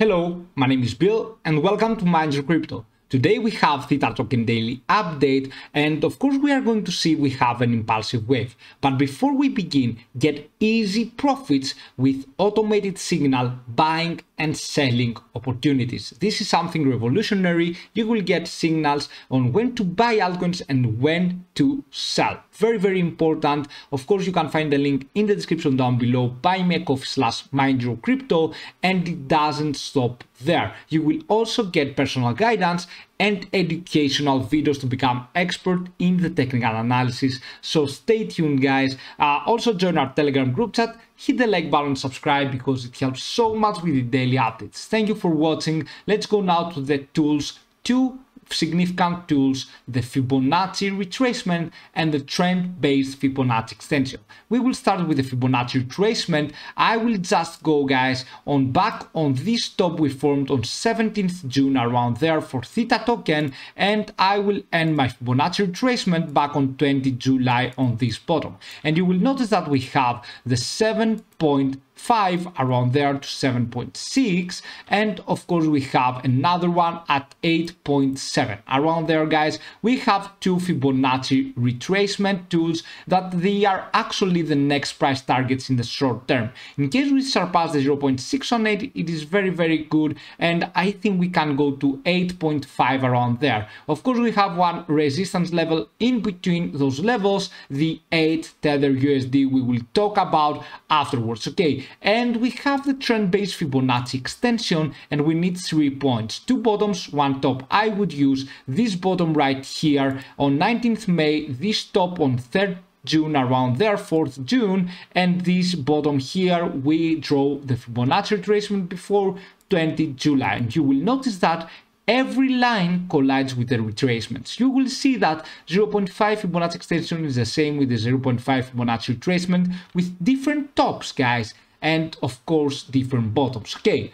Hello, my name is Bill and welcome to MindYourCrypto. Today we have THETA token daily update, and of course we are going to see we have an impulsive wave. But before we begin, get easy profits with automated signal buying and selling opportunities. This is something revolutionary. You will get signals on when to buy altcoins and when to sell. Very important. Of course, you can find the link in the description down below. Buy me a coffee/MindYourCrypto, and it doesn't stop there. You will also get personal guidance and educational videos to become expert in the technical analysis. So stay tuned, guys. Also join our Telegram group chat. Hit the like button, subscribe, because it helps so much with the daily updates. Thank you for watching. Let's go now to the tools. Two significant tools: the Fibonacci retracement and the trend-based Fibonacci extension. We will start with the Fibonacci retracement. I will just go, guys, back on this top we formed on 17th June around there for THETA token, and I will end my Fibonacci retracement back on 20 July on this bottom. And you will notice that we have the 7.5 around there to 7.6, and of course we have another one at 8.7 around there, guys. We have two Fibonacci retracement tools that they are actually the next price targets in the short term. In case we surpass the 0.618, it is very good, and I think we can go to 8.5 around there. Of course we have one resistance level in between those levels, the 8 Tether USD we will talk about afterwards. Okay, and we have the trend-based Fibonacci extension, and we need 3 points, 2 bottoms, 1 top. I would use this bottom right here on 19th May, this top on 3rd June around there, 4th June, and this bottom here we draw the Fibonacci retracement before 20 July. And you will notice that every line collides with the retracements. You will see that 0.5 Fibonacci extension is the same with the 0.5 Fibonacci retracement, with different tops, guys, and of course different bottoms. Okay,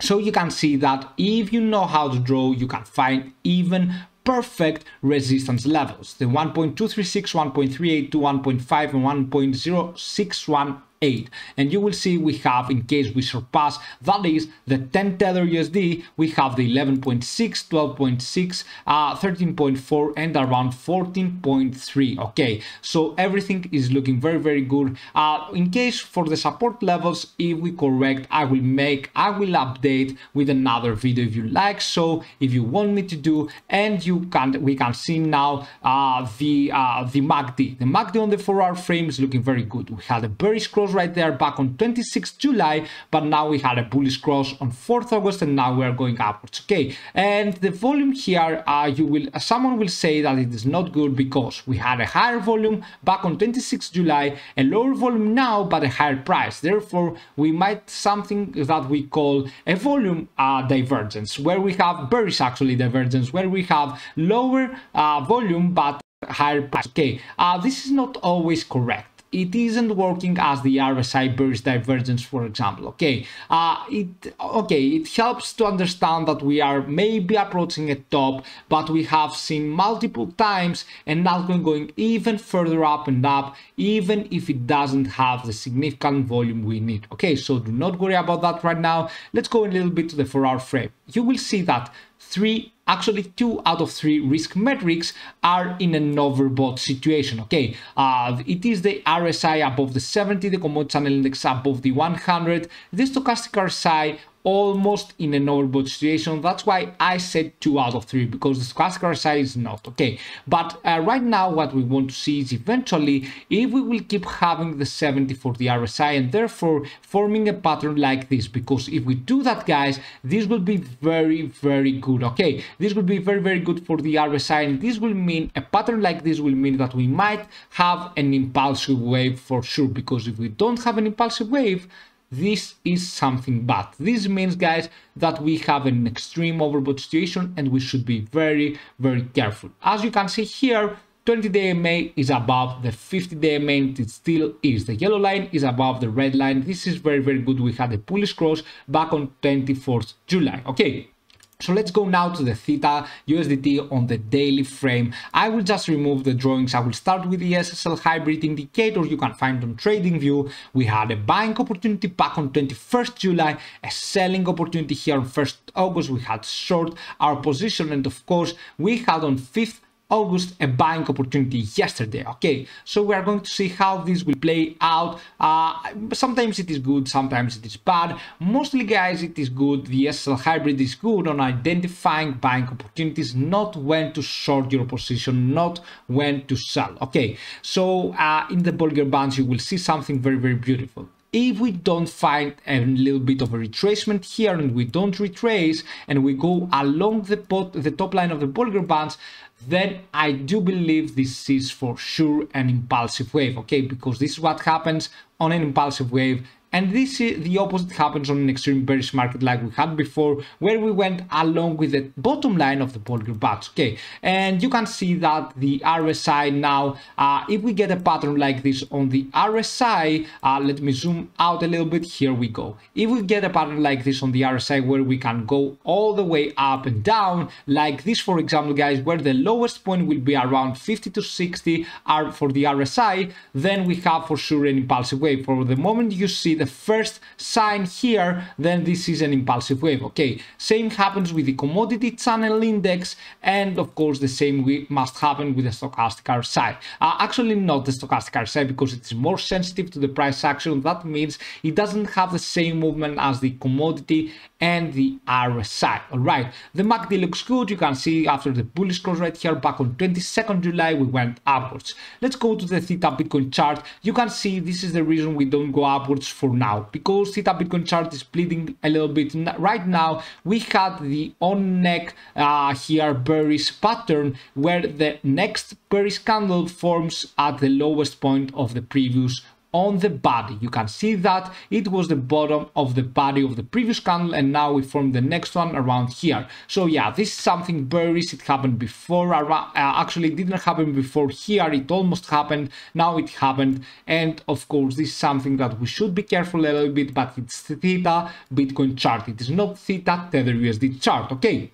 so you can see that if you know how to draw, you can find even perfect resistance levels: the 1.236, 1.382, 1.5 and 1.0618. And you will see we have, in case we surpass, that is the 10 Tether USD, we have the 11.6, 12.6, 13.4 and around 14.3. okay, so everything is looking very good. In case for the support levels, if we correct, I will update with another video if you like, so if you want me to do. And we can see now the MACD. The MACD on the 4-hour frame is looking very good. We had a bearish cross right there back on 26th July, but now we had a bullish cross on 4th August, and now we are going upwards. Okay, and the volume here, someone will say that it is not good because we had a higher volume back on 26th July, a lower volume now, but a higher price. Therefore, we might something that we call a volume divergence, where we have bearish actually divergence, where we have lower volume but higher price. Okay, this is not always correct. It isn't working as the RSI bearish divergence, for example. Okay, it helps to understand that we are maybe approaching a top, but we have seen multiple times and now going even further up and up, even if it doesn't have the significant volume we need. Okay, so do not worry about that right now. Let's go a little bit to the 4-hour frame. You will see that 2 out of 3 risk metrics are in an overbought situation. Okay, it is the RSI above the 70, the commodity channel index above the 100, the stochastic RSI almost in an overbought situation. That's why I said 2 out of 3, because the stochastic RSI is not. Okay, but right now what we want to see is eventually if we will keep having the 70 for the RSI and therefore forming a pattern like this, because if we do that, guys, this will be very good. Okay, this will be very good for the RSI, and this will mean a pattern like this will mean that we might have an impulsive wave for sure, because if we don't have an impulsive wave, this is something bad. This means, guys, that we have an extreme overbought situation and we should be very careful. As you can see here, 20-day MA is above the 50-day MA, it still is. The yellow line is above the red line. This is very good. We had a bullish cross back on 24th July. Okay, So let's go now to the Theta USDT on the daily frame. I will just remove the drawings. I will start with the SSL hybrid indicator you can find on TradingView. We had a buying opportunity back on 21st July, a selling opportunity here on 1st August. We had short our position, and of course we had on 5th August a buying opportunity yesterday. Okay, so we are going to see how this will play out. Sometimes it is good, sometimes it is bad. Mostly, guys, it is good. The SSL hybrid is good on identifying buying opportunities, not when to short your position, not when to sell. Okay, so in the Bollinger Bands you will see something very, very beautiful. If we don't find a little bit of a retracement here and we don't retrace and we go along the top line of the Bollinger Bands, then I do believe this is for sure an impulsive wave, okay? Because this is what happens on an impulsive wave, and this is the opposite happens on an extreme bearish market like we had before, where we went along with the bottom line of the Bollinger Bands, okay? And you can see that the RSI now, if we get a pattern like this on the RSI, let me zoom out a little bit, here we go. If we get a pattern like this on the RSI where we can go all the way up and down, like this, for example, guys, where the lowest point will be around 50 to 60 for the RSI, then we have for sure an impulsive wave. For the moment you see the first sign here, then this is an impulsive wave, okay? Same happens with the commodity channel index, and of course the same must happen with the stochastic RSI. Actually not the stochastic RSI, because it's more sensitive to the price action. That means it doesn't have the same movement as the commodity and the RSI. All right, the MACD looks good. You can see after the bullish cross right here back on 22nd July we went upwards. Let's go to the Theta Bitcoin chart. You can see this is the reason we don't go upwards for now, because Theta Bitcoin chart is bleeding a little bit right now. We had the on neck here bearish pattern, where the next bearish candle forms at the lowest point of the previous on the body. You can see that it was the bottom of the body of the previous candle, and now we form the next one around here. So yeah, this is something bearish. It happened before, actually it didn't happen before here, it almost happened, now it happened, and of course this is something that we should be careful a little bit, but it's Theta Bitcoin chart, it is not Theta Tether USD chart, okay?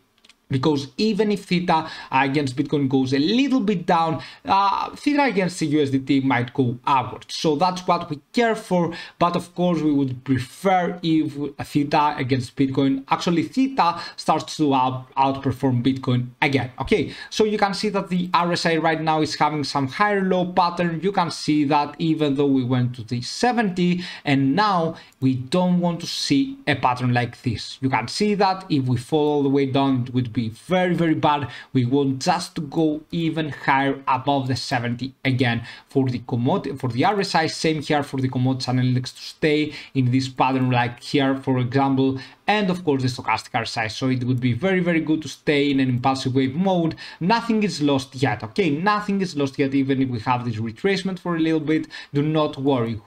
Because even if Theta against Bitcoin goes a little bit down, Theta against the USDT might go upwards. So that's what we care for. But of course, we would prefer if Theta against Bitcoin, actually Theta starts to outperform Bitcoin again. Okay, so you can see that the RSI right now is having some higher low pattern. You can see that even though we went to the 70 and now we don't want to see a pattern like this. You can see that if we fall all the way down, it would be very, very bad. We want just to go even higher above the 70 again for the commodity, for the RSI. Same here for the commodity channel index to stay in this pattern like here, for example, and of course the stochastic RSI. So it would be very, very good to stay in an impulsive wave mode. Nothing is lost yet, okay? Nothing is lost yet, even if we have this retracement for a little bit. Do not worry.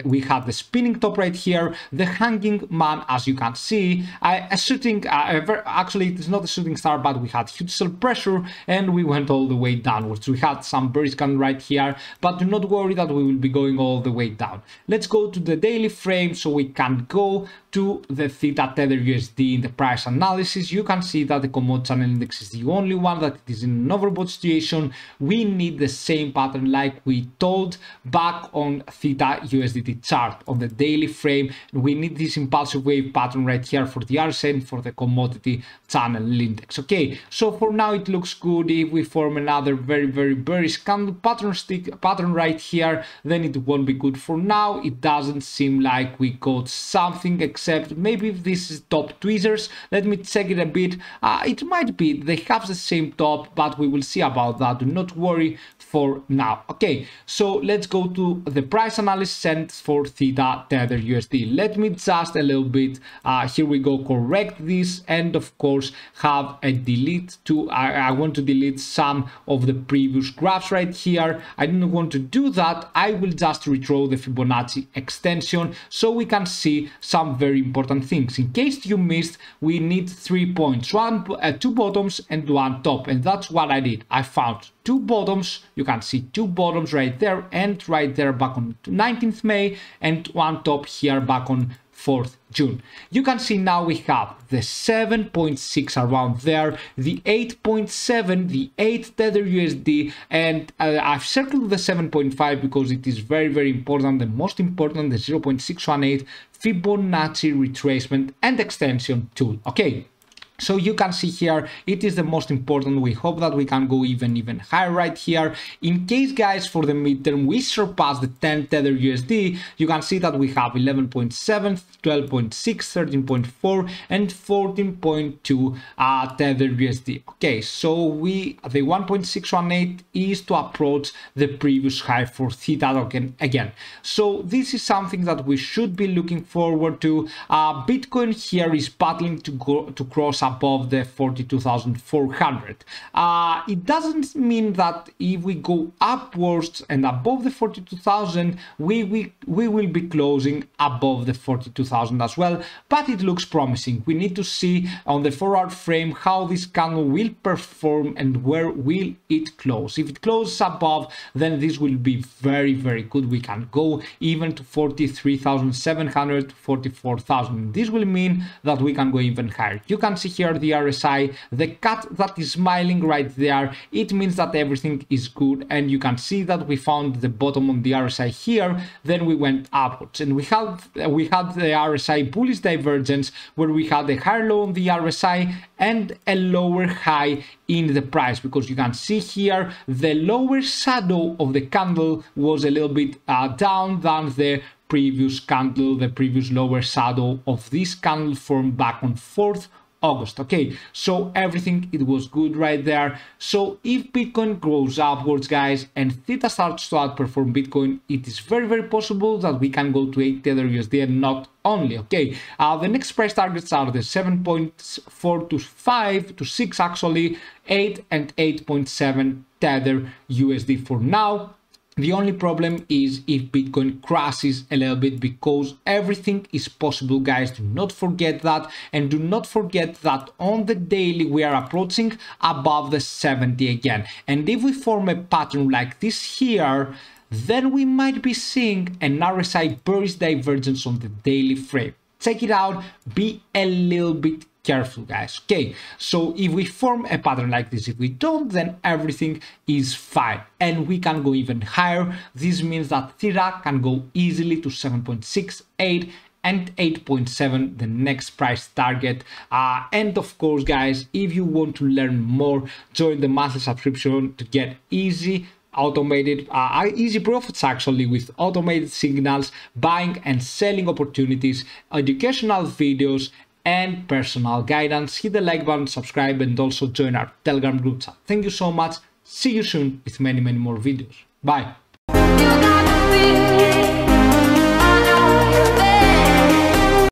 We have the spinning top right here, the hanging man, as you can see, a shooting, actually it is not a shooting star, but we had huge sell pressure and we went all the way downwards. We had some bearish candle right here, but do not worry that we will be going all the way down. Let's go to the daily frame so we can go to the Theta Tether USD in the price analysis. You can see that the commodity channel index is the only one that is in an overbought situation. We need the same pattern like we told back on Theta USDT chart on the daily frame. We need this impulsive wave pattern right here for the RSI and for the commodity channel index. Okay, so for now it looks good. If we form another very, very bearish candle pattern right here, then it won't be good. For now it doesn't seem like we got something, except maybe if this is top tweezers. Let me check it a bit. It might be they have the same top, but we will see about that. Do not worry for now. Okay, so let's go to the price analysis and for Theta Tether USD. Let me just a little bit, here we go, correct this, and of course have a delete to, I want to delete some of the previous graphs right here. I don't want to do that. I will just redraw the Fibonacci extension so we can see some very important things. In case you missed, we need 3 points, two bottoms and one top, and that's what I did. I found two bottoms. You can see two bottoms right there and right there back on 19th May, and one top here back on 4th June. You can see now we have the 7.6 around there, the 8.7, the 8 Tether USD, and I've circled the 7.5 because it is very, very important, the most important, the 0.618 Fibonacci retracement and extension tool. Okay. So you can see here, it is the most important. We hope that we can go even higher right here. In case, guys, for the midterm, we surpass the 10 Tether USD, you can see that we have 11.7, 12.6, 13.4, and 14.2 Tether USD. Okay, so the 1.618 is to approach the previous high for THETA token again. So this is something that we should be looking forward to. Bitcoin here is battling to cross above the 42,400. It doesn't mean that if we go upwards and above the 42,000, we will be closing above the 42,000 as well, but it looks promising. We need to see on the 4-hour frame how this candle will perform and where will it close. If it closes above, then this will be very, very good. We can go even to 43,700 to 44,000. This will mean that we can go even higher. You can see here the RSI, the cat that is smiling right there. It means that everything is good, and you can see that we found the bottom on the RSI here, then we went upwards, and we had the RSI bullish divergence where we had a higher low on the RSI and a lower high in the price, because you can see here the lower shadow of the candle was a little bit down than the previous candle, the previous lower shadow of this candle formed back on 4th August. Okay, so everything, it was good right there. So if Bitcoin grows upwards, guys, and Theta starts to outperform Bitcoin, it is very, very possible that we can go to 8 Tether USD and not only. Okay, the next price targets are the 7.4 to 5 to 6 actually, 8 and 8.7 Tether USD for now. The only problem is if Bitcoin crashes a little bit, because everything is possible, guys. Do not forget that, and do not forget that on the daily we are approaching above the 70 again, and if we form a pattern like this here, then we might be seeing an RSI bearish divergence on the daily frame. Check it out, be a little bit careful, guys. Okay, so if we form a pattern like this, if we don't, then everything is fine and we can go even higher. This means that Theta can go easily to 7.68 and 8.7, the next price target. And of course, guys, if you want to learn more, join the monthly subscription to get easy automated easy profits actually, with automated signals, buying and selling opportunities, educational videos, and personal guidance. Hit the like button, subscribe, and also join our Telegram group chat. Thank you so much. See you soon with many more videos. Bye.